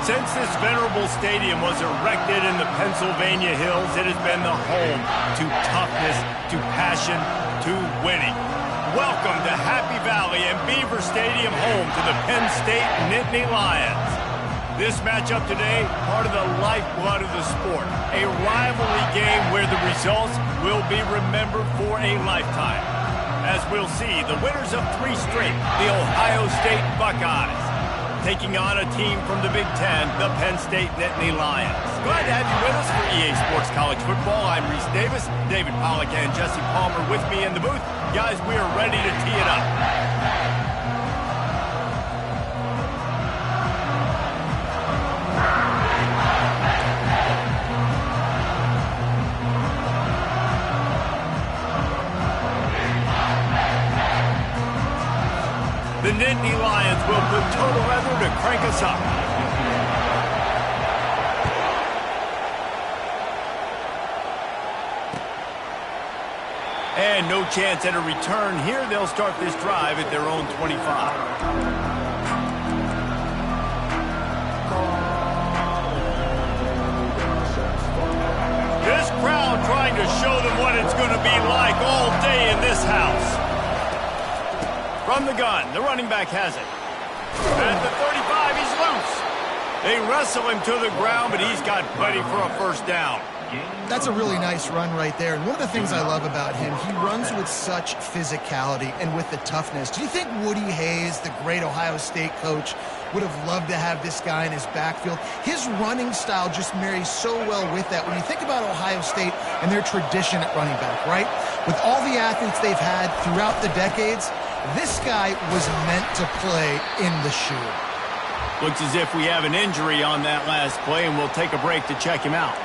Since this venerable stadium was erected in the Pennsylvania hills, it has been the home to toughness, to passion, to winning. Welcome to Happy Valley and Beaver Stadium, home to the Penn State Nittany Lions. This matchup today, part of the lifeblood of the sport. A rivalry game where the results will be remembered for a lifetime. As we'll see, the winners of 3 straight, the Ohio State Buckeyes, taking on a team from the Big Ten, the Penn State Nittany Lions. Glad to have you with us for EA Sports College Football. I'm Reese Davis, David Pollack and Jesse Palmer with me in the booth. Guys, we are ready to tee it up. The Nittany Lions will put total weather to crank us up. And no chance at a return here. They'll start this drive at their own 25. This crowd trying to show them what it's going to be like all day in this house. From the gun, the running back has it. At the 35, he's loose. They wrestle him to the ground, but he's got plenty for a first down. That's a really nice run right there. And one of the things I love about him, he runs with such physicality and with the toughness. Do you think Woody Hayes, the great Ohio State coach, would have loved to have this guy in his backfield? His running style just marries so well with that. When you think about Ohio State and their tradition at running back, right? With all the athletes they've had throughout the decades, this guy was meant to play in the shoe. Looks as if we have an injury on that last play, and we'll take a break to check him out.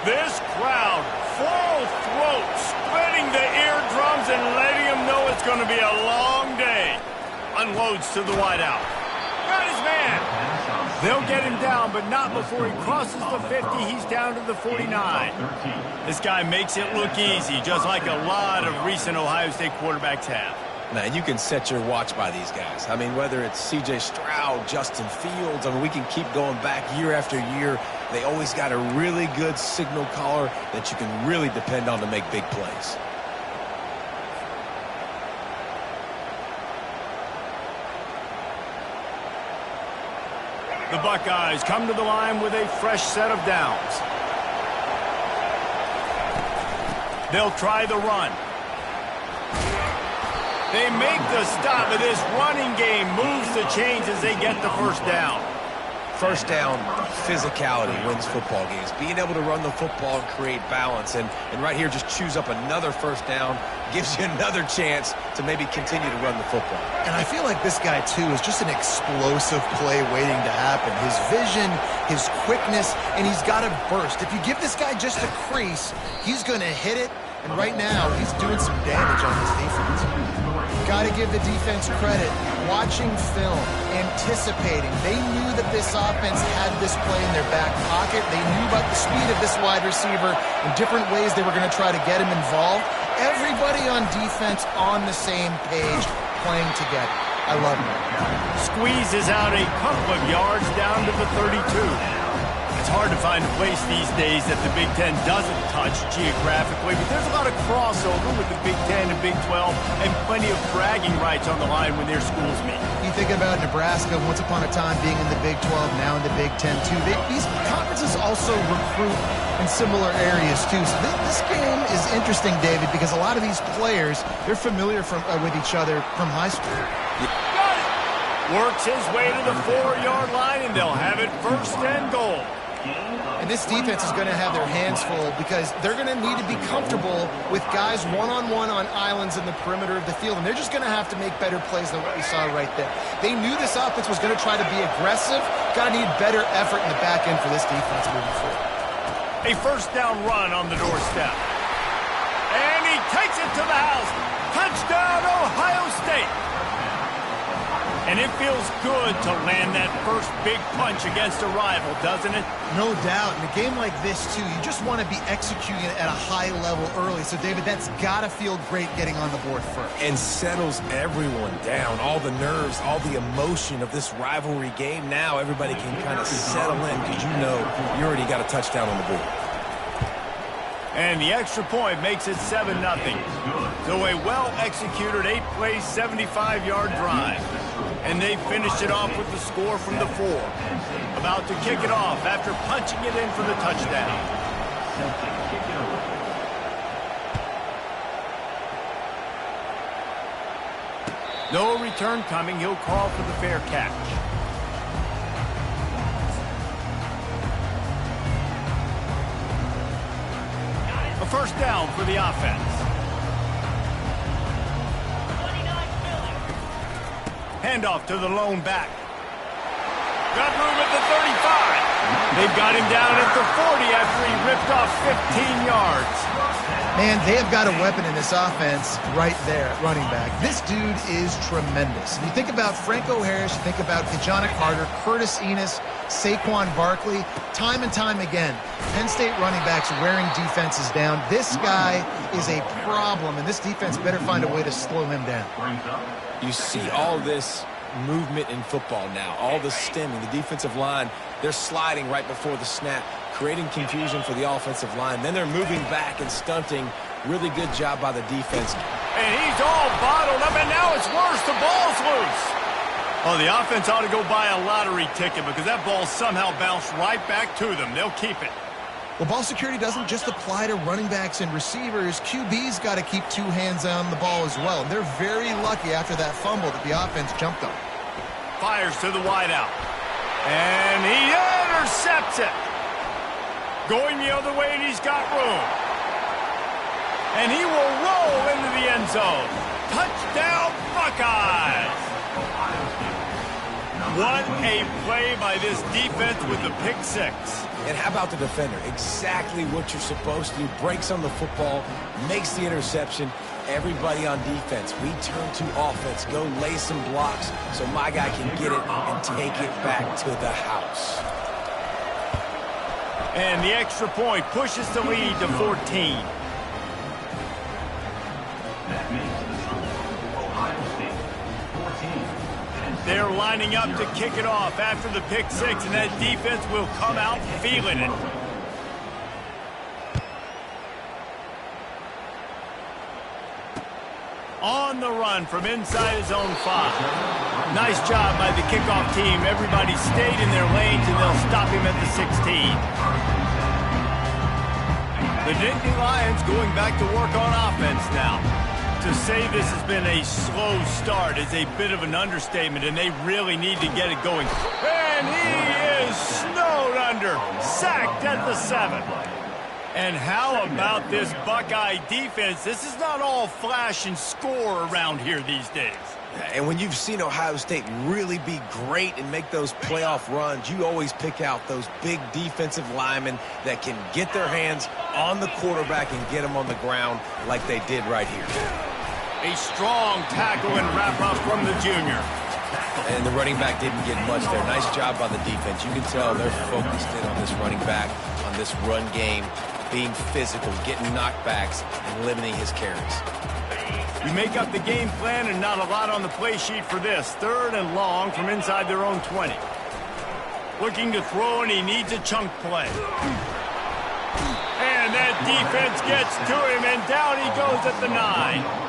This crowd, full throat, splitting the eardrums and letting them know it's going to be a long day. Unloads to the wideout. Got his man. They'll get him down, but not before he crosses the 50. He's down to the 49. This guy makes it look easy, just like a lot of recent Ohio State quarterbacks have. Man, you can set your watch by these guys. I mean, whether it's C.J. Stroud, Justin Fields, I mean, we can keep going back year after year. They always got a really good signal caller that you can really depend on to make big plays. The Buckeyes come to the line with a fresh set of downs. They'll try the run. They make the stop, but this running game moves the chains as they get the first down. First down, physicality wins football games. Being able to run the football and create balance. And right here, just choose up another first down, gives you another chance to maybe continue to run the football. And I feel like this guy, too, is just an explosive play waiting to happen. His vision, his quickness, and he's got a burst. If you give this guy just a crease, he's going to hit it. And right now, he's doing some damage on this defense. Got to give the defense credit. Watching film, anticipating. They knew that this offense had this play in their back pocket. They knew about the speed of this wide receiver and different ways they were going to try to get him involved. Everybody on defense on the same page, playing together. I love it. Squeezes out a couple of yards down to the 32. It's hard to find a place these days that the Big Ten doesn't touch geographically, but there's a lot of crossover with the Big Ten and Big 12 and plenty of bragging rights on the line when their schools meet. You think about Nebraska, once upon a time being in the Big 12, now in the Big 10 too. These conferences also recruit in similar areas too. So this game is interesting, David, because a lot of these players, they're familiar with each other from high school. Got it! Works his way to the 4-yard line, and they'll have it first and goal. And this defense is going to have their hands full because they're going to need to be comfortable with guys one-on-one on islands in the perimeter of the field. And they're just going to have to make better plays than what we saw right there. They knew this offense was going to try to be aggressive. Got to need better effort in the back end for this defense moving forward. A first down run on the doorstep. And he takes it to the house. Touchdown, Ohio State. And it feels good to land that first big punch against a rival, doesn't it? No doubt. In a game like this, too, you just want to be executing it at a high level early. So, David, that's got to feel great getting on the board first. And settles everyone down. All the nerves, all the emotion of this rivalry game. Now everybody can kind of settle in because you know you already got a touchdown on the board. And the extra point makes it 7-0. So a well-executed 8-play, 75-yard drive. And they finished it off with the score from the 4. About to kick it off after punching it in for the touchdown. No return coming. He'll call for the fair catch. A first down for the offense. Handoff to the lone back. Got room at the 35. They've got him down at the 40 after he ripped off 15 yards. Man, they have got a weapon in this offense right there at running back. This dude is tremendous. You think about Franco Harris, you think about Kajana Carter, Curtis Enos, Saquon Barkley, time and time again, Penn State running backs wearing defenses down. This guy is a problem, and this defense better find a way to slow him down. You see all this movement in football now, all the stemming, the defensive line, they're sliding right before the snap, creating confusion for the offensive line. Then they're moving back and stunting. Really good job by the defense. And he's all bottled up, and now it's worse. The ball's loose. Oh, the offense ought to go buy a lottery ticket because that ball somehow bounced right back to them. They'll keep it. Well, ball security doesn't just apply to running backs and receivers. QB's got to keep 2 hands on the ball as well. And they're very lucky after that fumble that the offense jumped on. Fires to the wideout. And he intercepts it. Going the other way, and he's got room. And he will roll into the end zone. Touchdown, Buckeyes! What a play by this defense with the pick 6. And how about the defender? Exactly what you're supposed to do. Breaks on the football, makes the interception. Everybody on defense, we turn to offense. Go lay some blocks so my guy can get it and take it back to the house. And the extra point pushes the lead to 14. They're lining up to kick it off after the pick 6, and that defense will come out feeling it. On the run from inside his own 5. Nice job by the kickoff team. Everybody stayed in their lanes, and they'll stop him at the 16. The Nittany Lions going back to work on offense now. To say this has been a slow start is a bit of an understatement, and they really need to get it going. And he is snowed under, sacked at the 7. And how about this Buckeye defense? This is not all flash and score around here these days. And when you've seen Ohio State really be great and make those playoff runs, you always pick out those big defensive linemen that can get their hands on the quarterback and get him on the ground like they did right here. A strong tackle and wrap-up from the junior. And the running back didn't get much there. Nice job by the defense. You can tell they're focused in on this running back, on this run game, being physical, getting knockbacks, and limiting his carries. You make up the game plan and not a lot on the play sheet for this. 3rd and long from inside their own 20. Looking to throw, and he needs a chunk play. And that defense gets to him, and down he goes at the 9.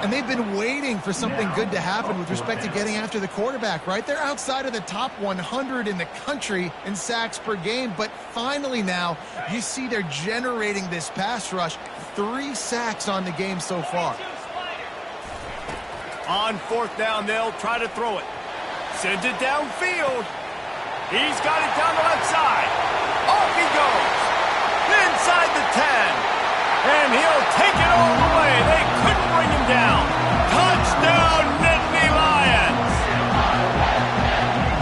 And they've been waiting for something good to happen with respect to getting after the quarterback, right? They're outside of the top 100 in the country in sacks per game, but finally now you see they're generating this pass rush. 3 sacks on the game so far. On 4th down, they'll try to throw it. Sends it downfield. He's got it down the left side. Off he goes. Inside the 10. And he'll take it all the way. They couldn't bring him down. Touchdown, Nittany Lions.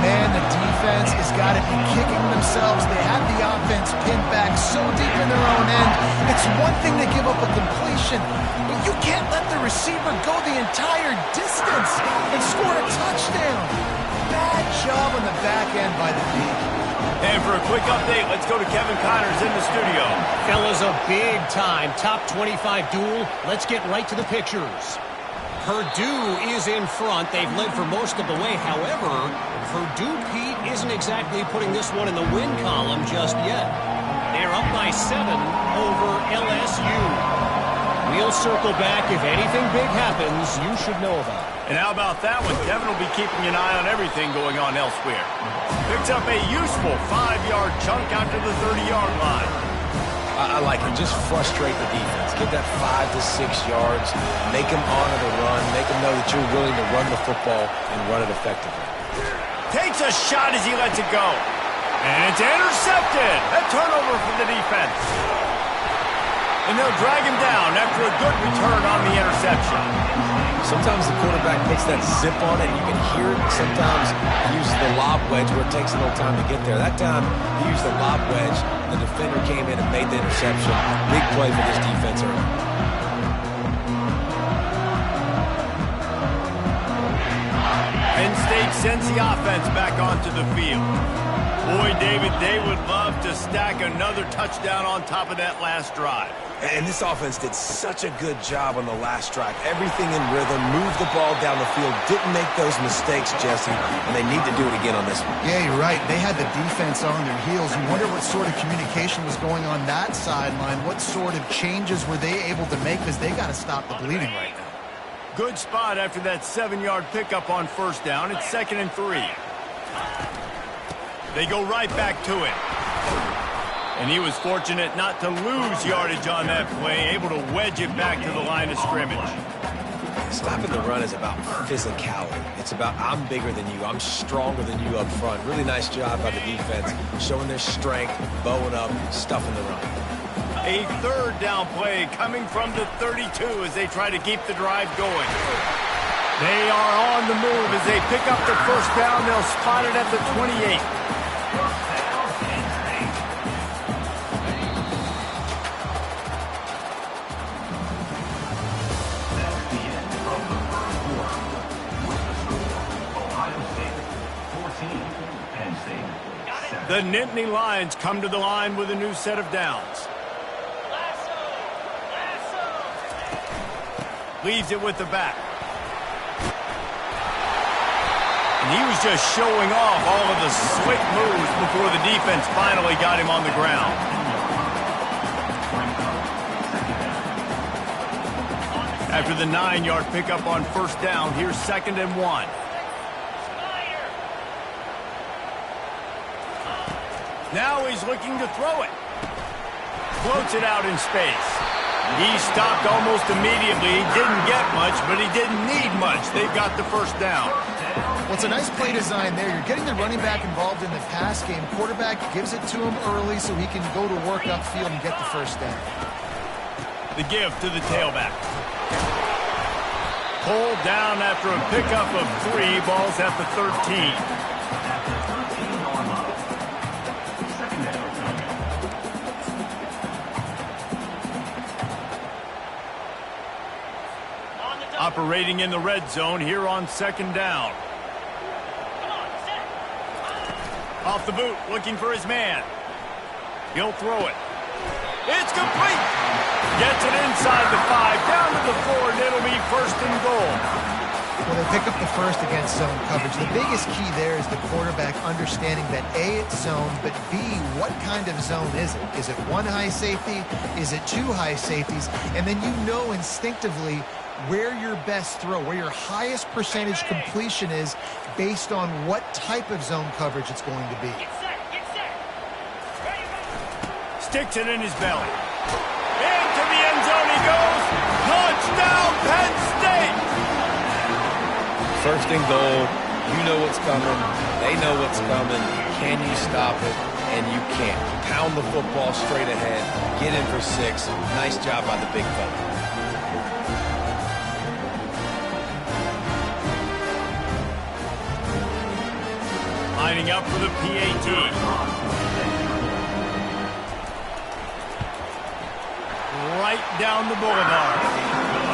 Man, the defense has got to be kicking themselves. They have the offense pinned back so deep in their own end. It's one thing to give up a completion, but you can't let the receiver go the entire distance and score a touchdown. back end by the D. And for a quick update, let's go to Kevin Connors in the studio. Fellas, a big-time top 25 duel. Let's get right to the pictures. Purdue is in front. They've led for most of the way. However, Purdue, Pete, isn't exactly putting this one in the win column just yet. They're up by 7 over LSU. We'll circle back. If anything big happens, you should know about it. And how about that one? Kevin will be keeping an eye on everything going on elsewhere. Picks up a useful 5-yard chunk after the 30-yard line. I like it. Just frustrate the defense. Get that 5 to 6 yards. Make them honor the run. Make them know that you're willing to run the football and run it effectively. Takes a shot as he lets it go. And it's intercepted. A turnover for the defense. And they'll drag him down after a good return on the interception. Sometimes the quarterback puts that zip on it, and you can hear it. Sometimes he uses the lob wedge where it takes a little time to get there. That time, he used the lob wedge. The defender came in and made the interception. Big play for this defense early. Penn State sends the offense back onto the field. Boy, David, they would love to stack another touchdown on top of that last drive. And this offense did such a good job on the last drive. Everything in rhythm, moved the ball down the field, didn't make those mistakes, Jesse, and they need to do it again on this one. Yeah, you're right. They had the defense on their heels. You wonder what sort of communication was going on that sideline. What sort of changes were they able to make, because they got to stop the bleeding right now. Good spot after that 7-yard pickup on first down. It's 2nd and 3. They go right back to it. And he was fortunate not to lose yardage on that play, able to wedge it back to the line of scrimmage. Stopping the run is about physicality. It's about I'm bigger than you, I'm stronger than you up front. Really nice job by the defense, showing their strength, bowing up, stuffing the run. A 3rd down play coming from the 32 as they try to keep the drive going. They are on the move as they pick up the first down. They'll spot it at the 28. The Nittany Lions come to the line with a new set of downs. Leaves it with the back. And he was just showing off all of the slick moves before the defense finally got him on the ground. After the 9-yard pickup on first down, here's 2nd and 1. Now he's looking to throw it. Floats it out in space. He stopped almost immediately. Didn't get much, but he didn't need much. They've got the first down. Well, it's a nice play design there. You're getting the running back involved in the pass game. Quarterback gives it to him early so he can go to work upfield and get the first down. The give to the tailback. Pulled down after a pickup of 3. Ball's at the 13. Operating in the red zone here on 2nd down. Off the boot, looking for his man. He'll throw it. It's complete. Gets it inside the 5, down to the 4, and it'll be 1st and goal. Well, they pick up the first against zone coverage. The biggest key there is the quarterback understanding that A, it's zone, but B, what kind of zone is it? Is it 1 high safety? Is it 2 high safeties? And then you know instinctively where your best throw, where your highest percentage completion is based on what type of zone coverage it's going to be. Sticks it in his belly. Into the end zone he goes. Touchdown, Penn State! 1st and goal. You know what's coming. They know what's coming. Can you stop it? And you can't. Pound the football straight ahead. Get in for 6. Nice job by the big fella. Lining up for the PAT. Right down the boulevard.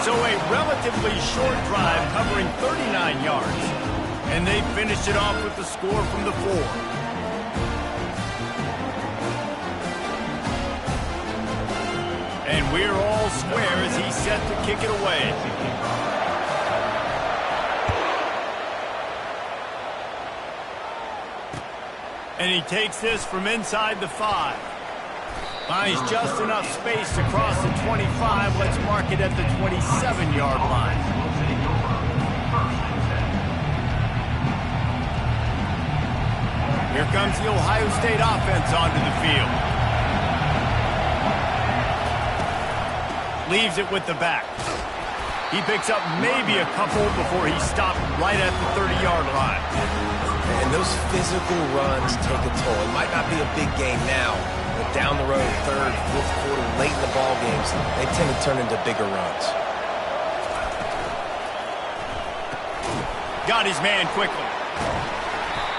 So a relatively short drive covering 39 yards. And they finished it off with the score from the 4. And we're all square as he's set to kick it away. And he takes this from inside the 5. Finds just enough space to cross the 25. Let's mark it at the 27-yard line. Here comes the Ohio State offense onto the field. Leaves it with the back. He picks up maybe a couple before he stopped right at the 30-yard line. And those physical runs take a toll. It might not be a big game now, but down the road, 3rd, 4th quarter, late in the ball games, they tend to turn into bigger runs. Got his man quickly.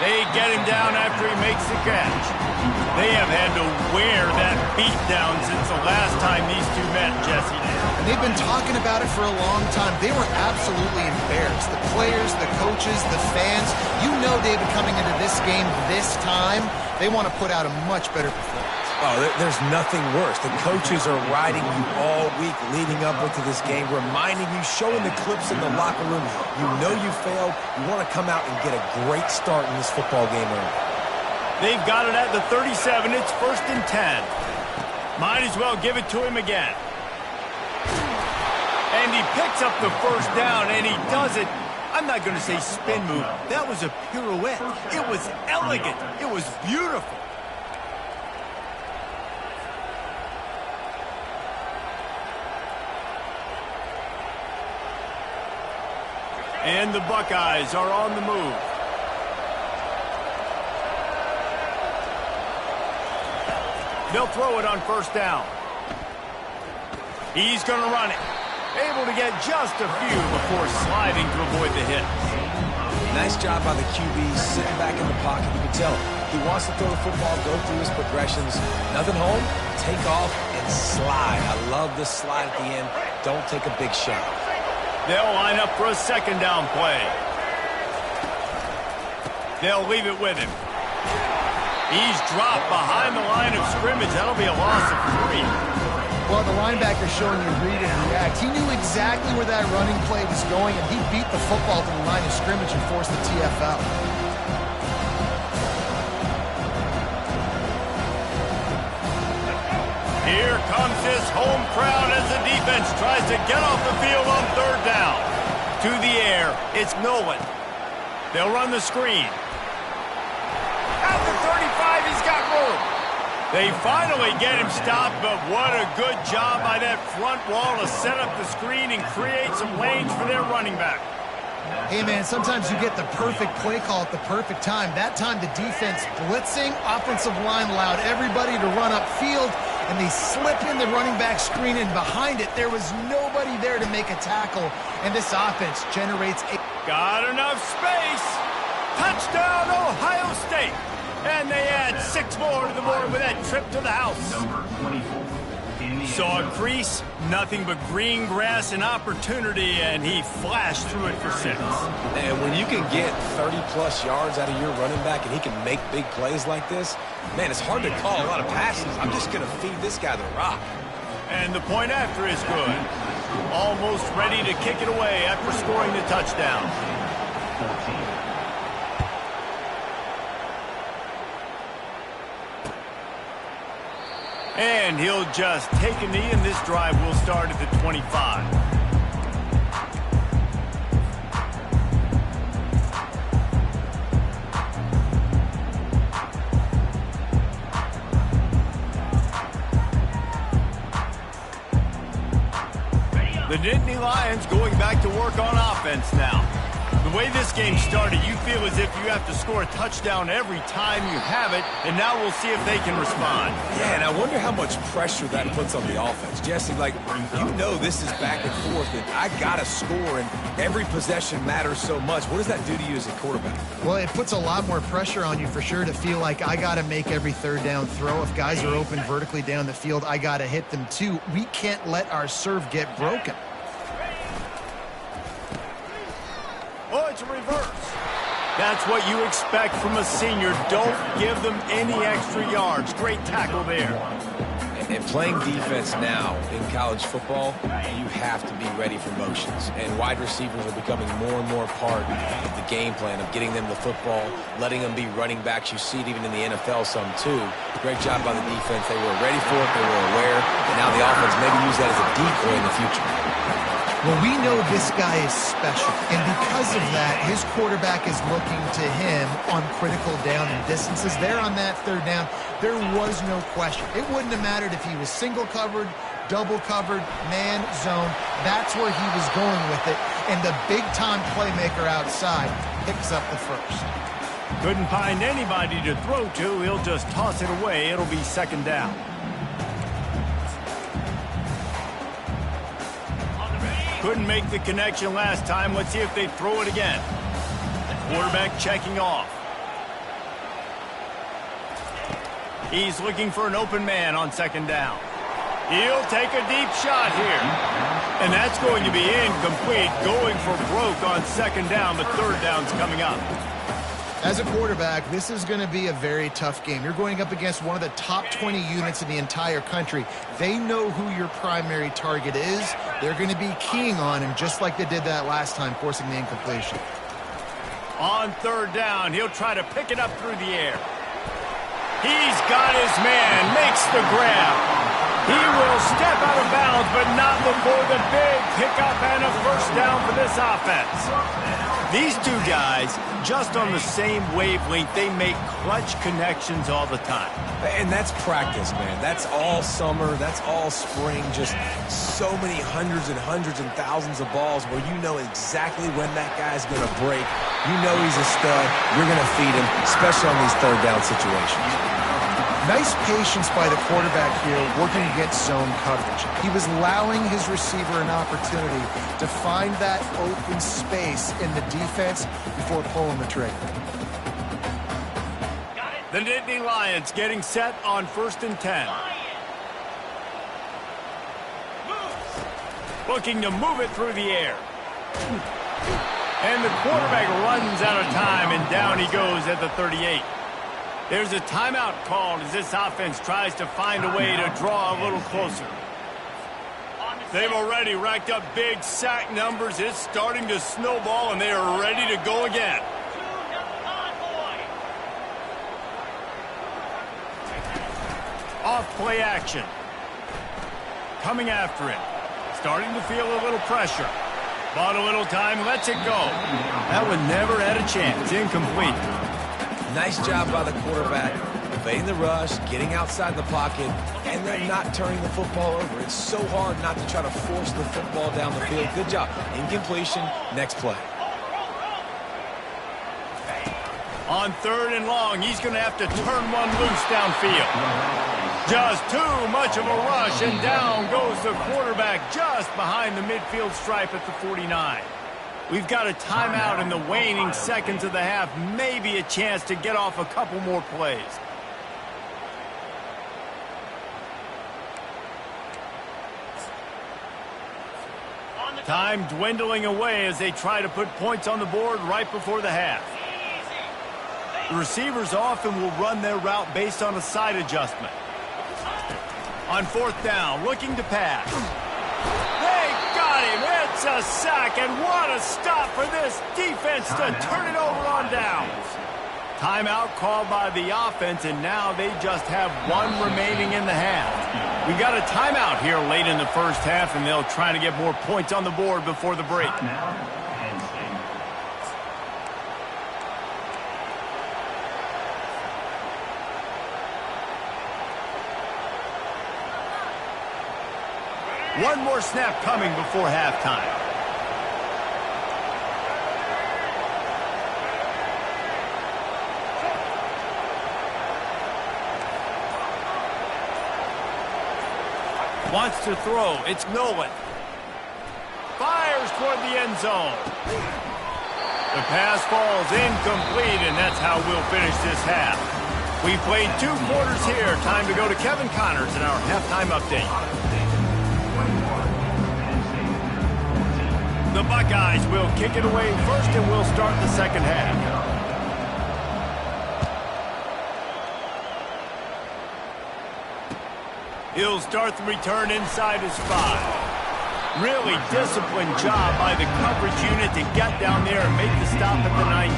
They get him down after he makes the catch. They have had to wear that beat down since the last time these two met, Jesse. And they've been talking about it for a long time. They were absolutely embarrassed. The players, the coaches, the fans. You know, David, coming into this game this time, they want to put out a much better performance. Oh, there's nothing worse. The coaches are riding you all week leading up into this game, reminding you, showing the clips in the locker room. You know you failed. You want to come out and get a great start in this football game early. They've got it at the 37. It's 1st and 10. Might as well give it to him again. And he picks up the 1st down, and he does it. I'm not going to say spin move. That was a pirouette. It was elegant. It was beautiful. And the Buckeyes are on the move. They'll throw it on 1st down. He's going to run it. Able to get just a few before sliding to avoid the hit. Nice job by the QB, sitting back in the pocket. You can tell he wants to throw the football, go through his progressions. Nothing home, take off, and slide. I love the slide at the end. Don't take a big shot. They'll line up for a 2nd down play. They'll leave it with him. He's dropped behind the line of scrimmage. That'll be a loss of 3. Well, the linebacker showing you read and react. He knew exactly where that running play was going, and he beat the football to the line of scrimmage and forced the TFL. Here comes this home crowd as the defense tries to get off the field on 3rd down. To the air, it's Nolan. They'll run the screen. At the 35, he's got room. They finally get him stopped, but what a good job by that front wall to set up the screen and create some lanes for their running back. Hey, man, sometimes you get the perfect play call at the perfect time. That time the defense blitzing, offensive line allowed everybody to run upfield, and they slip in the running back screen, and behind it, there was nobody there to make a tackle, and this offense generates a... Got enough space. Touchdown, Ohio State. And they add 6 more to the board with that trip to the house. Saw a crease, nothing but green grass and opportunity, and he flashed through it for 6. And when you can get 30-plus yards out of your running back and he can make big plays like this, man, it's hard to call a lot of passes. I'm just going to feed this guy the rock. And the point after is good. Almost ready to kick it away after scoring the touchdown. And he'll just take a knee, and this drive will start at the 25. The Nittany Lions going back to work on offense now. The way this game started, you feel as if you have to score a touchdown every time you have it, and now we'll see if they can respond. Yeah, and I wonder how much pressure that puts on the offense. Jesse, like, you know this is back and forth, and I got to score, and every possession matters so much. What does that do to you as a quarterback? Well, it puts a lot more pressure on you for sure to feel like I got to make every 3rd down throw. If guys are open vertically down the field, I got to hit them too. We can't let our serve get broken. Oh, it's a reverse. That's what you expect from a senior. Don't give them any extra yards. Great tackle there. And playing defense now in college football, you have to be ready for motions. And wide receivers are becoming more and more part of the game plan of getting them the football, letting them be running backs. You see it even in the NFL some too. Great job by the defense. They were ready for it. They were aware. And now the offense maybe use that as a decoy in the future. Well, we know this guy is special, and because of that, his quarterback is looking to him on critical down and distances. There on that third down, there was no question. It wouldn't have mattered if he was single covered, double covered, man, zone. That's where he was going with it, and the big-time playmaker outside picks up the first. Couldn't find anybody to throw to. He'll just toss it away. It'll be second down. Couldn't make the connection last time. Let's see if they throw it again. The quarterback checking off. He's looking for an open man on second down. He'll take a deep shot here. And that's going to be incomplete. Going for broke on second down. The third down's coming up. As a quarterback, this is going to be a very tough game. You're going up against one of the top 20 units in the entire country. They know who your primary target is. They're going to be keying on him just like they did that last time, forcing the incompletion. On third down, he'll try to pick it up through the air. He's got his man, makes the grab. He will step out of bounds, but not before the big pickup and a first down for this offense. These two guys, just on the same wavelength, they make clutch connections all the time. And that's practice, man. That's all summer. That's all spring. Just so many hundreds and thousands of balls where you know exactly when that guy's going to break. You know he's a stud. You're going to feed him, especially on these third down situations. Nice patience by the quarterback here working against zone coverage. He was allowing his receiver an opportunity to find that open space in the defense before pulling the trigger. The Nittany Lions getting set on 1st and 10. Looking to move it through the air. And the quarterback runs out of time, and down he goes at the 38. There's a timeout called as this offense tries to find a way to draw a little closer. They've already racked up big sack numbers. It's starting to snowball, and they are ready to go again. Off play action. Coming after it. Starting to feel a little pressure. Bought a little time, lets it go. That one never had a chance. Incomplete. Nice job by the quarterback, evading the rush, getting outside the pocket, and then not turning the football over. It's so hard not to try to force the football down the field. Good job. Incompletion, next play. On third and long, he's going to have to turn one loose downfield. Just too much of a rush, and down goes the quarterback just behind the midfield stripe at the 49. We've got a timeout in the waning seconds of the half. Maybe a chance to get off a couple more plays. Time dwindling away as they try to put points on the board right before the half. The receivers often will run their route based on a side adjustment. On 4th down, looking to pass. They got him. It's a sack, and what a stop for this defense to turn it over on downs. Timeout called by the offense, and now they just have one remaining in the half. We've got a timeout here late in the first half, and they'll try to get more points on the board before the break. One more snap coming before halftime. Wants to throw. It's Nolan. Fires toward the end zone. The pass falls incomplete, and that's how we'll finish this half. We played 2 quarters here. Time to go to Kevin Connors in our halftime update. The The Buckeyes will kick it away first, and we'll start the second half. He'll start the return inside his 5. Really disciplined job by the coverage unit to get down there and make the stop at the 19.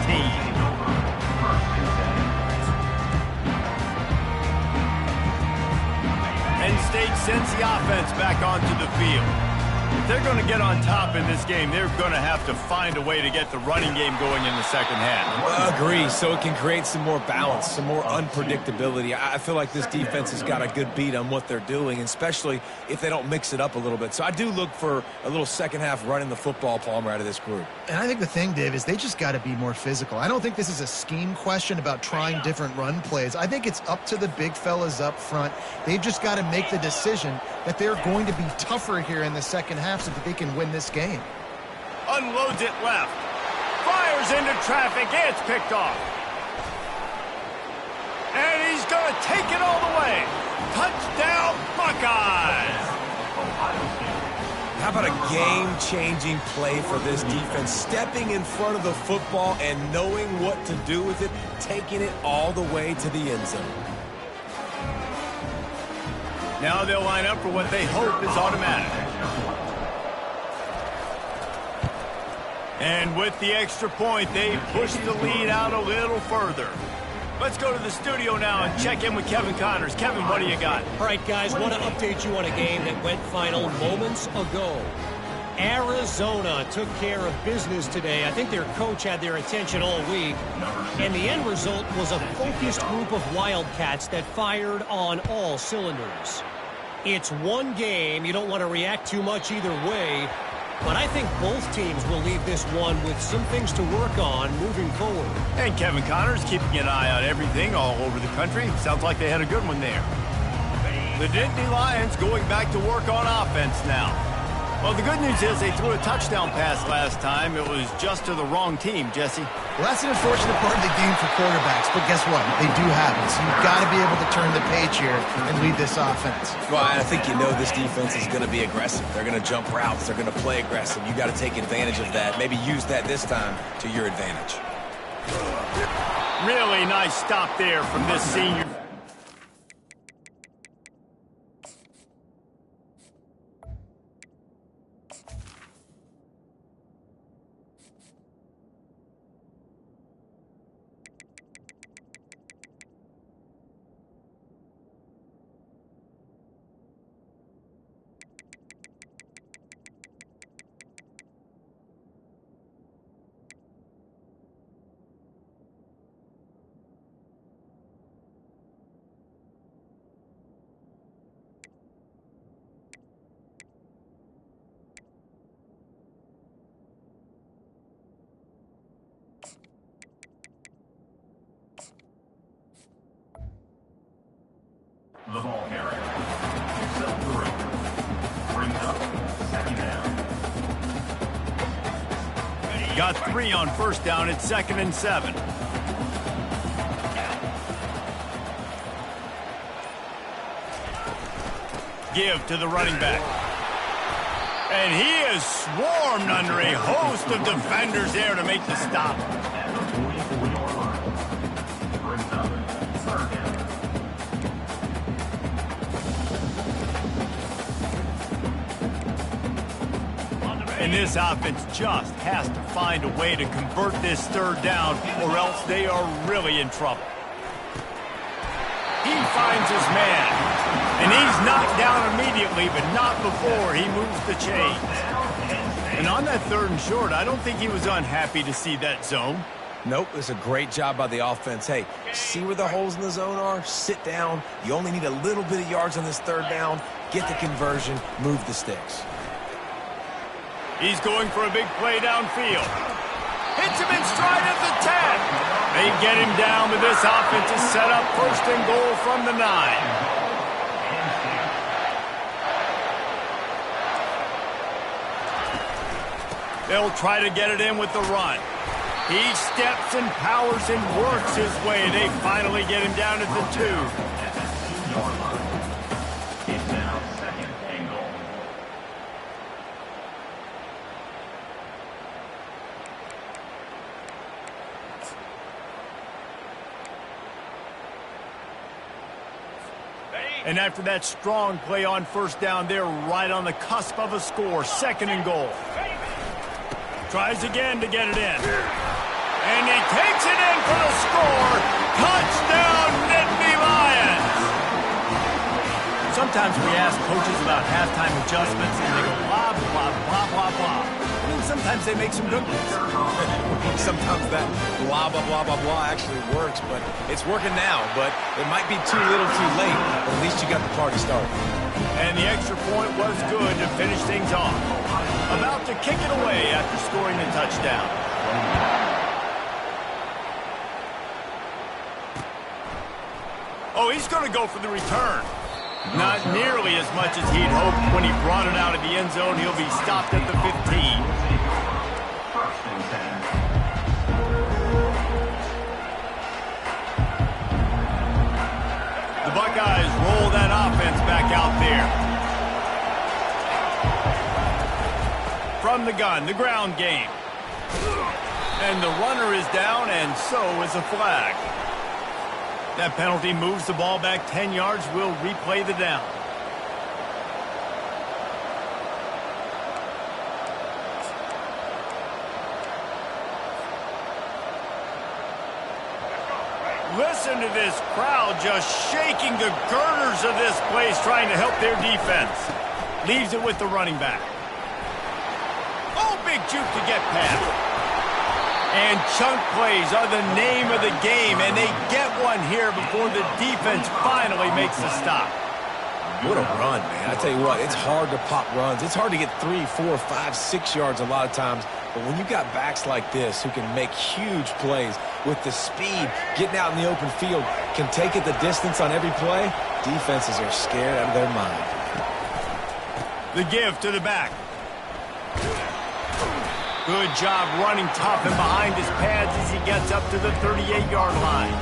Penn State sends the offense back onto the field. If they're going to get on top in this game, they're going to have to find a way to get the running game going in the second half. Agree, so it can create some more balance, some more unpredictability. I feel like this defense has got a good beat on what they're doing, especially if they don't mix it up a little bit. So I do look for a little second half running the football, Palmer, out of this group. And I think the thing, Dave, is they just got to be more physical. I don't think this is a scheme question about trying different run plays. I think it's up to the big fellas up front. They've just got to make the decision that they're going to be tougher here in the second half so that they can win this game. Unloads it left. Fires into traffic. It's picked off. And he's going to take it all the way. Touchdown, Buckeyes! How about a game-changing play for this defense? Stepping in front of the football and knowing what to do with it, taking it all the way to the end zone. Now they'll line up for what they hope is automatic. And with the extra point, they push the lead out a little further. Let's go to the studio now and check in with Kevin Connors. Kevin, what do you got? All right, guys, want to update you on a game that went final moments ago. Arizona took care of business today. I think their coach had their attention all week. And the end result was a focused group of Wildcats that fired on all cylinders. It's one game. You don't want to react too much either way. But I think both teams will leave this one with some things to work on moving forward. And Kevin Connors keeping an eye on everything all over the country. Sounds like they had a good one there. The Nittany Lions going back to work on offense now. Well, the good news is they threw a touchdown pass last time. It was just to the wrong team, Jesse. Well, that's an unfortunate part of the game for quarterbacks, but guess what? They do have it, so you've got to be able to turn the page here and lead this offense. Well, I think you know this defense is going to be aggressive. They're going to jump routes. They're going to play aggressive. You got to take advantage of that. Maybe use that this time to your advantage. Really nice stop there from this senior. The ball carrier. Self through. Brings up second down. Got 3 on first down. It's 2nd and 7. Give to the running back. And he is swarmed under a host of defenders there to make the stop. And this offense just has to find a way to convert this 3rd down, or else they are really in trouble. He finds his man, and he's knocked down immediately, but not before he moves the chains. And on that 3rd and short, I don't think he was unhappy to see that zone. Nope, it's a great job by the offense. Hey, see where the holes in the zone are? Sit down. You only need a little bit of yards on this 3rd down. Get the conversion. Move the sticks. He's going for a big play downfield. Hits him in stride at the 10. They get him down, but this offense is set up 1st and goal from the 9. They'll try to get it in with the run. He steps and powers and works his way. They finally get him down at the 2. And after that strong play on first down, they're right on the cusp of a score. 2nd and goal. Tries again to get it in. And he takes it in for the score. Touchdown, Nittany Lions! Sometimes we ask coaches about halftime adjustments, and they go blah, blah, blah, blah, blah. I mean, sometimes they make some good ones. Sometimes that blah, blah, blah, blah, blah actually works, but it's working now. But it might be too little too late, but at least you got the party started. And the extra point was good to finish things off. About to kick it away after scoring the touchdown. Oh, he's going to go for the return. Not nearly as much as he'd hoped when he brought it out of the end zone. He'll be stopped at the 15. The Buckeyes roll that offense back out there. From the gun, the ground game. And the runner is down, and so is a flag. That penalty moves the ball back 10 yards. We'll replay the down. Listen to this crowd just shaking the girders of this place, trying to help their defense. Leaves it with the running back. Oh, big juke to get past. And chunk plays are the name of the game, and they get one here before the defense finally makes the stop. What a run, man. I tell you what, it's hard to pop runs. It's hard to get 3, 4, 5, 6 yards a lot of times. But when you got backs like this who can make huge plays with the speed, getting out in the open field, can take it the distance on every play, defenses are scared out of their mind. The give to the back. Good job running tough and behind his pads as he gets up to the 38-yard line.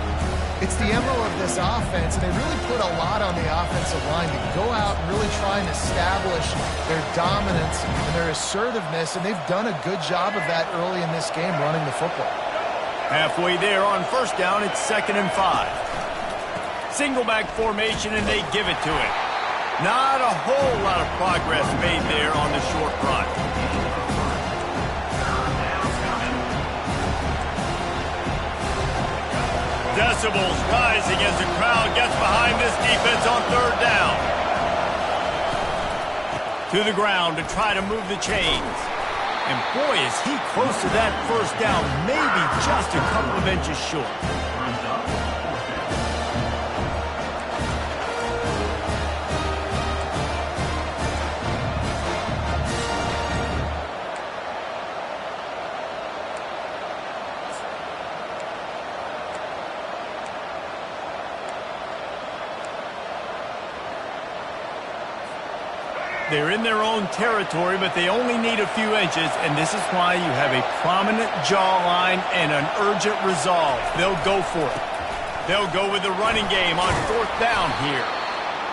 It's the MO of this offense, and they really put a lot on the offensive line to go out and really try and establish their dominance and their assertiveness, and they've done a good job of that early in this game running the football. Halfway there on first down, it's 2nd and 5. Single back formation, and they give it to him. Not a whole lot of progress made there on the short run. Decibels rising as the crowd gets behind this defense on 3rd down. To the ground to try to move the chains. And boy, is he close to that first down, maybe just a couple of inches short. They're in their own territory, but they only need a few inches, and this is why you have a prominent jawline and an urgent resolve. They'll go for it. They'll go with the running game on 4th down here.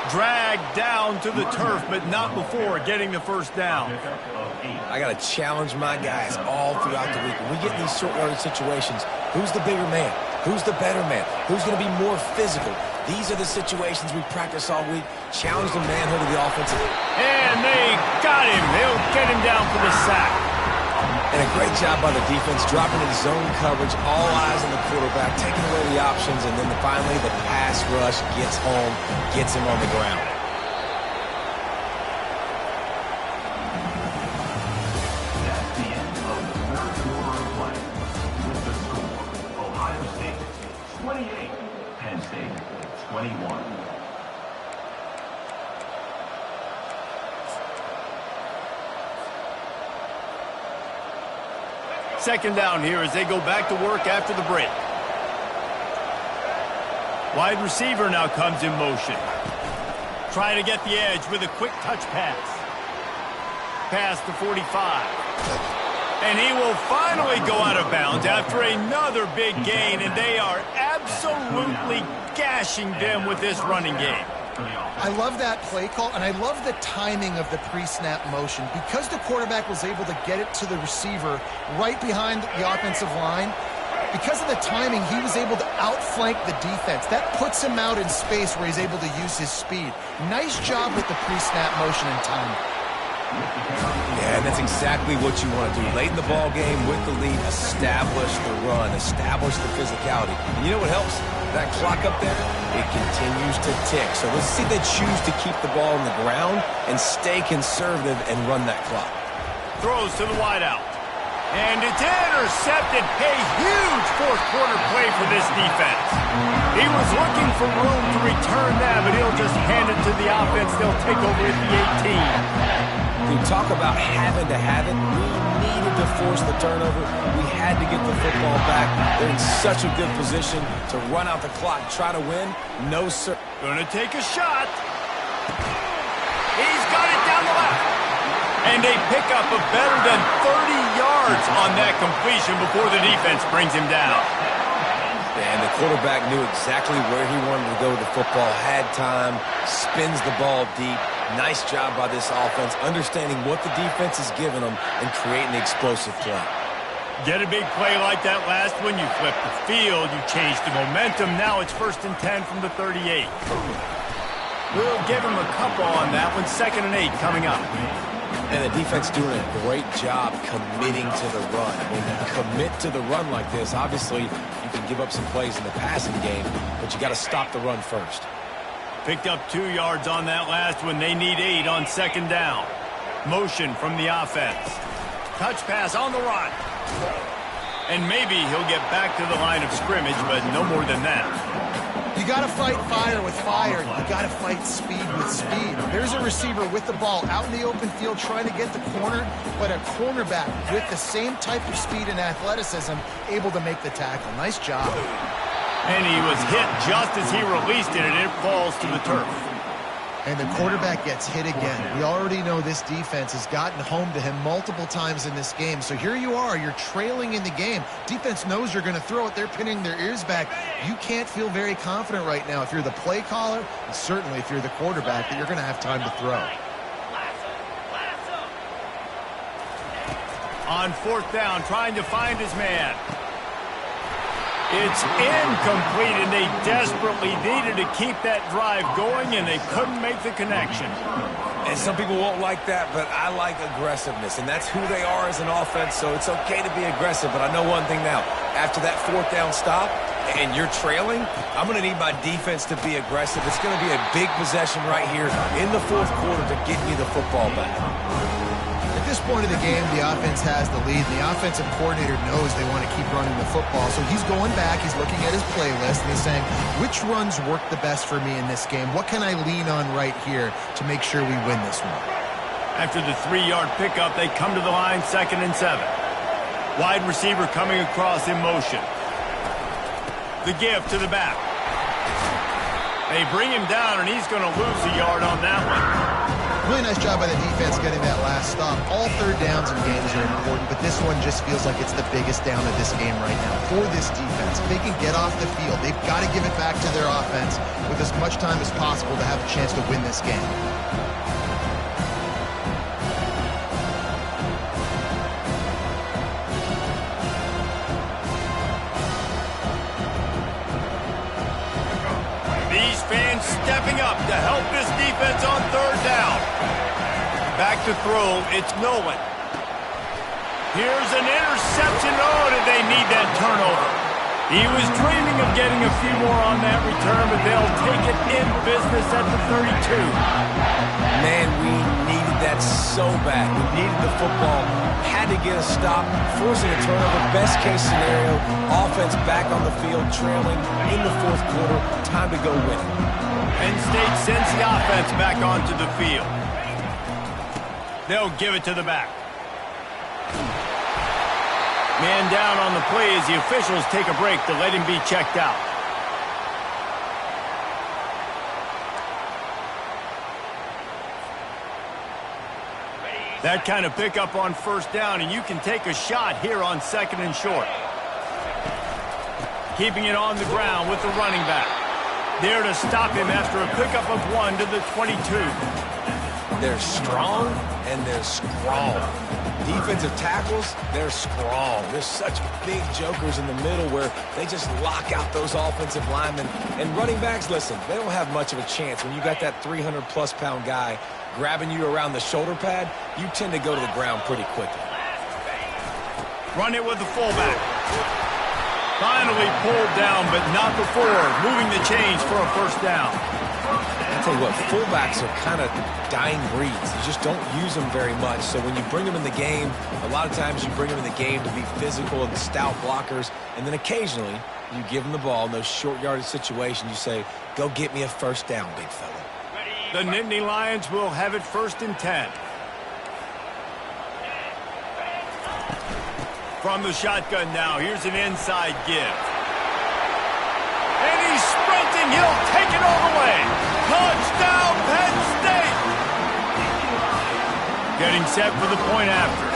Dragged down to the turf, but not before getting the first down. I got to challenge my guys all throughout the week. When we get in these short-yardage situations, who's the bigger man? Who's the better man? Who's going to be more physical? These are the situations we practice all week. Challenge the manhood of the offensive. And they got him. They'll get him down for the sack. And a great job by the defense, dropping in zone coverage, all eyes on the quarterback, taking away the options, and then finally the pass rush gets home, gets him on the ground. That's the end of the 4th quarter of play. With the score, Ohio State 28, Penn State 21. Second down here as they go back to work after the break. Wide receiver now comes in motion. Trying to get the edge with a quick touch pass. Past the 45. And he will finally go out of bounds after another big gain, and they are absolutely gashing them with this running game. I love that play call, and I love the timing of the pre-snap motion. Because the quarterback was able to get it to the receiver right behind the offensive line, Because of the timing, he was able to outflank the defense. That puts him out in space where he's able to use his speed. Nice job with the pre-snap motion and timing. Yeah, that's exactly what you want to do. Late in the ball game with the lead, establish the run, establish the physicality. And you know what helps? That clock up there, it continues to tick. So let's see they choose to keep the ball on the ground and stay conservative and run that clock. Throws to the wideout. And it's intercepted. A huge fourth quarter play for this defense. He was looking for room to return that, but he'll just hand it to the offense. They'll take over at the 18. We talk about having to have it. We needed to force the turnover. We had to get the football back. They're in such a good position to run out the clock, try to win. No, sir. Gonna take a shot. He's got it down the left. And a pickup of better than 30 yards on that completion before the defense brings him down. And the quarterback knew exactly where he wanted to go with the football, had time, spins the ball deep. Nice job by this offense, understanding what the defense is giving them and creating the explosive play. Get a big play like that last one, you flip the field, you change the momentum. Now it's 1st and 10 from the 38. We'll give him a couple on that one. 2nd and 8 coming up. And the defense doing a great job committing to the run. When you commit to the run like this, obviously you can give up some plays in the passing game, but you got to stop the run first. Picked up 2 yards on that last one. They need 8 on 2nd down. Motion from the offense. Touch pass on the run. And maybe he'll get back to the line of scrimmage, but no more than that. You got to fight fire with fire. You got to fight speed with speed. There's a receiver with the ball out in the open field trying to get the corner, but a cornerback with the same type of speed and athleticism able to make the tackle. Nice job. And he was hit just as he released it, and it falls to the turf. And the quarterback gets hit again. We already know this defense has gotten home to him multiple times in this game. So here you are, you're trailing in the game. Defense knows you're going to throw it. They're pinning their ears back. You can't feel very confident right now if you're the play caller, and certainly if you're the quarterback, that you're going to have time to throw. On 4th down, trying to find his man. It's incomplete, and they desperately needed to keep that drive going, and they couldn't make the connection. And some people won't like that, but I like aggressiveness, and that's who they are as an offense, so it's okay to be aggressive. But I know one thing now. After that 4th down stop, and you're trailing, I'm going to need my defense to be aggressive. It's going to be a big possession right here in the 4th quarter to get me the football back. At this point of the game, the offense has the lead. The offensive coordinator knows they want to keep running the football. So he's going back, he's looking at his playlist, and he's saying, which runs work the best for me in this game? What can I lean on right here to make sure we win this one? After the 3-yard pickup, they come to the line, 2nd and 7. Wide receiver coming across in motion. The give to the back. They bring him down, and he's going to lose a yard on that one. Really nice job by the defense getting that last stop. All 3rd downs in games are important, but this one just feels like it's the biggest down of this game right now for this defense. If they can get off the field, they've got to give it back to their offense with as much time as possible to have a chance to win this game. These fans stepping up to help this defense on 3rd down. Back to throw, it's Nolan. Here's an interception. Oh, did they need that turnover? He was dreaming of getting a few more on that return, but they'll take it in business at the 32. Man, we needed that so bad. We needed the football. Had to get a stop, forcing a turnover. Best case scenario, offense back on the field, trailing in the 4th quarter. Time to go win. Penn State sends the offense back onto the field. They'll give it to the back. Man down on the play as the officials take a break to let him be checked out. That kind of pickup on 1st down, and you can take a shot here on 2nd and short. Keeping it on the ground with the running back. There to stop him after a pickup of 1 to the 22. They're strong and they're strong. defensive tackles, they're strong. There's such big jokers in the middle where they just lock out those offensive linemen. And running backs, listen, they don't have much of a chance. When you got that 300-plus pound guy grabbing you around the shoulder pad, you tend to go to the ground pretty quickly. Run it with the fullback. Finally pulled down, but not before moving the chains for a first down. I'll tell you what, fullbacks are kind of dying breeds. You just don't use them very much. So when you bring them in the game, a lot of times you bring them in the game to be physical and stout blockers. And then occasionally you give them the ball in those short yardage situations. You say, go get me a first down, big fella. The Nittany Lions will have it 1st and 10. From the shotgun now, here's an inside give. And he's sprinting, he'll take it all the way. Touchdown, Penn State! Getting set for the point after.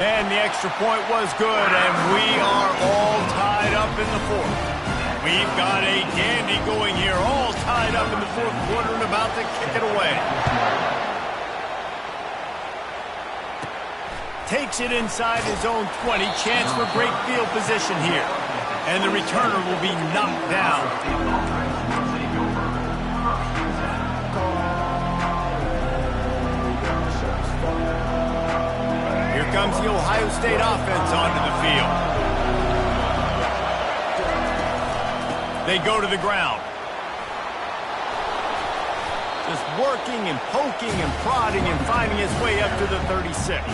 And the extra point was good, and we are all tied up in the 4th. We've got a dandy going here, all tied up in the 4th quarter and about to kick it away. Takes it inside his own 20. Chance for great field position here. And the returner will be knocked down. Here comes the Ohio State offense onto the field. They go to the ground. Just working and poking and prodding and finding his way up to the 36.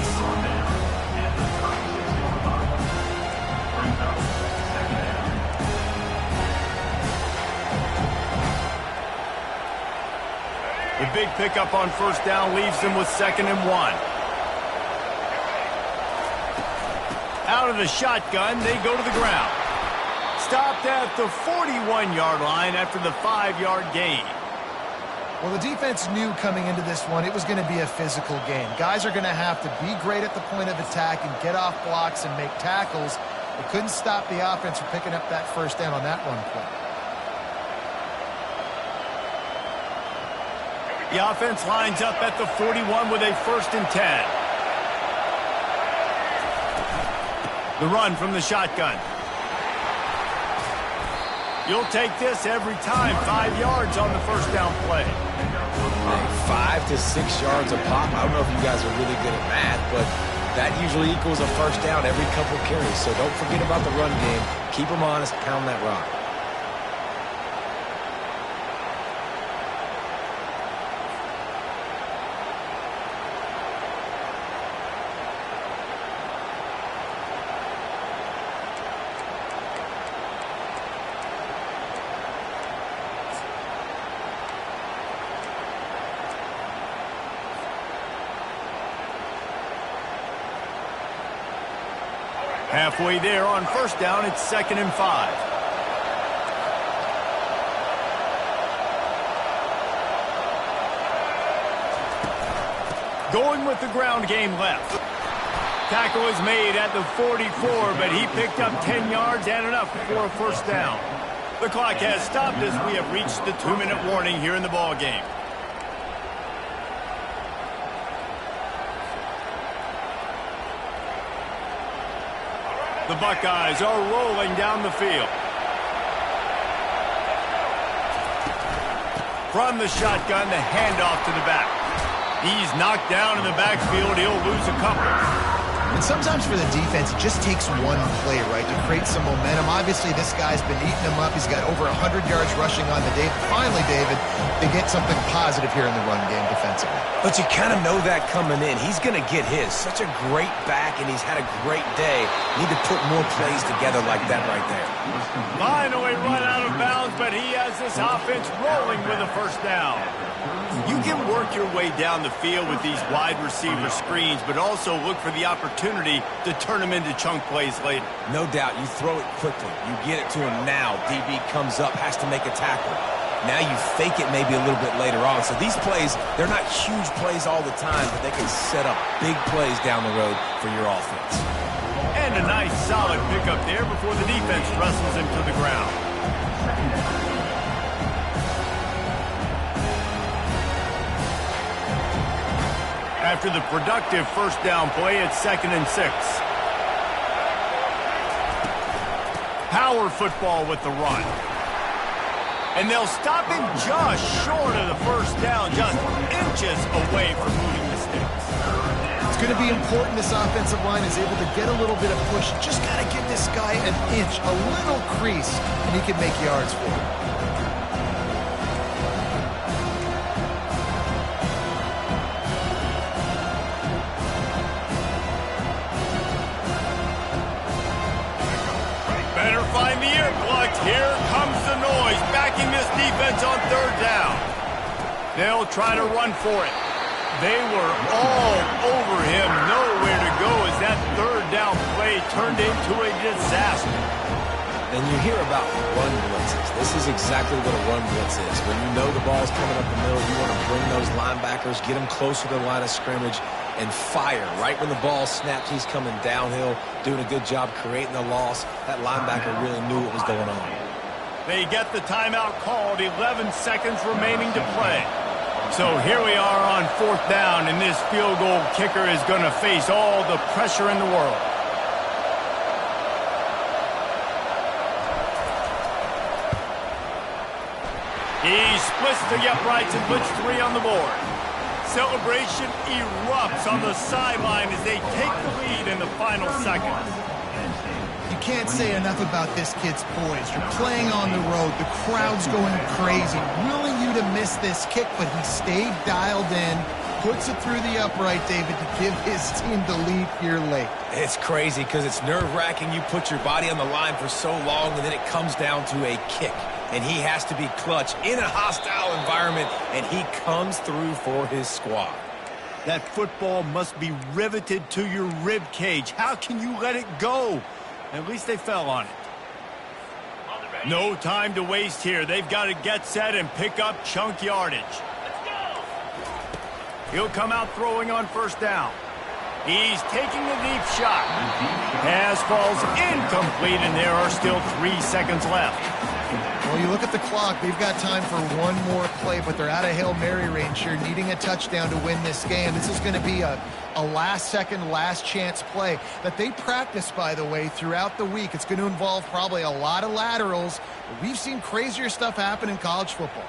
The big pickup on first down leaves them with 2nd and 1. Out of the shotgun, they go to the ground. Stopped at the 41-yard line after the 5-yard gain. Well, the defense knew coming into this one it was going to be a physical game. Guys are going to have to be great at the point of attack and get off blocks and make tackles. They couldn't stop the offense from picking up that first down on that run play. The offense lines up at the 41 with a 1st and 10. The run from the shotgun. You'll take this every time. 5 yards on the first down play. 5 to 6 yards a pop. I don't know if you guys are really good at math, but that usually equals a first down every couple carries. So don't forget about the run game. Keep them honest. Pound that rock. Halfway there on first down, it's 2nd and 5. Going with the ground game left. Tackle is made at the 44, but he picked up 10 yards and enough for a first down. The clock has stopped as we have reached the 2-minute warning here in the ball game. The Buckeyes are rolling down the field. From the shotgun, the handoff to the back. He's knocked down in the backfield. He'll lose a couple. And sometimes for the defense, it just takes one play, right, to create some momentum. Obviously, this guy's been eating them up. He's got over 100 yards rushing on the day. Finally, David, they get something positive here in the run game defensively. But you kind of know that coming in. He's going to get his. Such a great back, and he's had a great day. Need to put more plays together like that right there. Finally run out of bounds, but he has this offense rolling with a first down. You can work your way down the field with these wide receiver screens, but also look for the opportunity to turn them into chunk plays later. No doubt. You throw it quickly. You get it to him now. DB comes up, has to make a tackle. Now you fake it maybe a little bit later on. So these plays, they're not huge plays all the time, but they can set up big plays down the road for your offense. And a nice solid pickup there before the defense wrestles him to the ground. After the productive first down play, it's 2nd and 6. Power football with the run. And they'll stop him just short of the first down, just inches away from moving the sticks. It's going to be important this offensive line is able to get a little bit of push. Just got to give this guy an inch, a little crease, and he can make yards for it. Better find the earplugs. Here comes the noise, backing this defense on 3rd down. They'll try to run for it. They were all over him, nowhere to go as that 3rd down play turned into a disaster. And you hear about run blitzes. This is exactly what a run blitz is. When you know the ball's coming up the middle, you want to bring those linebackers, get them closer to the line of scrimmage, and fire. Right when the ball snaps, he's coming downhill, doing a good job creating the loss. That linebacker really knew what was going on. They get the timeout called, 11 seconds remaining to play. So here we are on 4th down, and this field goal kicker is going to face all the pressure in the world. He splits the uprights and puts 3 on the board. Celebration erupts on the sideline as they take the lead in the final seconds. You can't say enough about this kid's poise. You're playing on the road. The crowd's going crazy, willing you to miss this kick, but he stayed dialed in, puts it through the upright, David, to give his team the lead here late. It's crazy because it's nerve-wracking. You put your body on the line for so long, and then it comes down to a kick. And he has to be clutch in a hostile environment, and he comes through for his squad. That football must be riveted to your rib cage. How can you let it go? At least they fell on it. No time to waste here. They've got to get set and pick up chunk yardage. He'll come out throwing on 1st down. He's taking a deep shot. Pass falls incomplete, and there are still 3 seconds left. Well, you look at the clock. They've got time for one more play, but they're out of Hail Mary range here, needing a touchdown to win this game. This is going to be a last-second, last-chance play that they practice, by the way, throughout the week. It's going to involve probably a lot of laterals. We've seen crazier stuff happen in college football.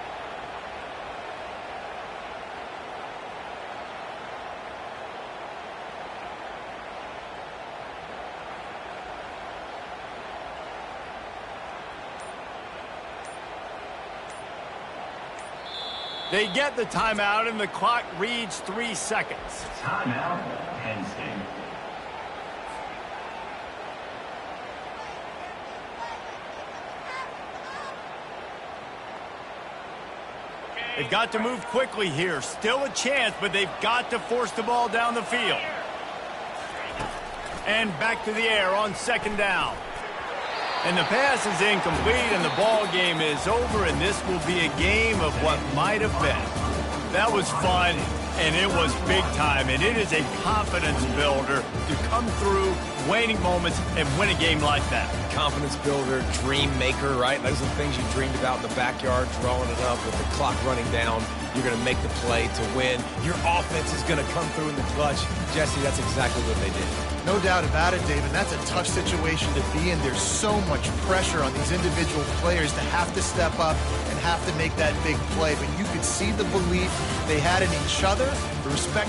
They get the timeout, and the clock reads 3 seconds. Timeout, Penn State. They've got to move quickly here. Still a chance, but they've got to force the ball down the field. And back to the air on 2nd down. And the pass is incomplete, and the ball game is over, and this will be a game of what might have been. That was fun, and it was big time, and it is a confidence builder to come through waning moments and win a game like that. Confidence builder, dream maker, right? Those are the things you dreamed about in the backyard, drawing it up with the clock running down. You're going to make the play to win. Your offense is going to come through in the clutch. Jesse, that's exactly what they did. No doubt about it, David. That's a tough situation to be in. There's so much pressure on these individual players to have to step up and have to make that big play. But you could see the belief they had in each other, the respect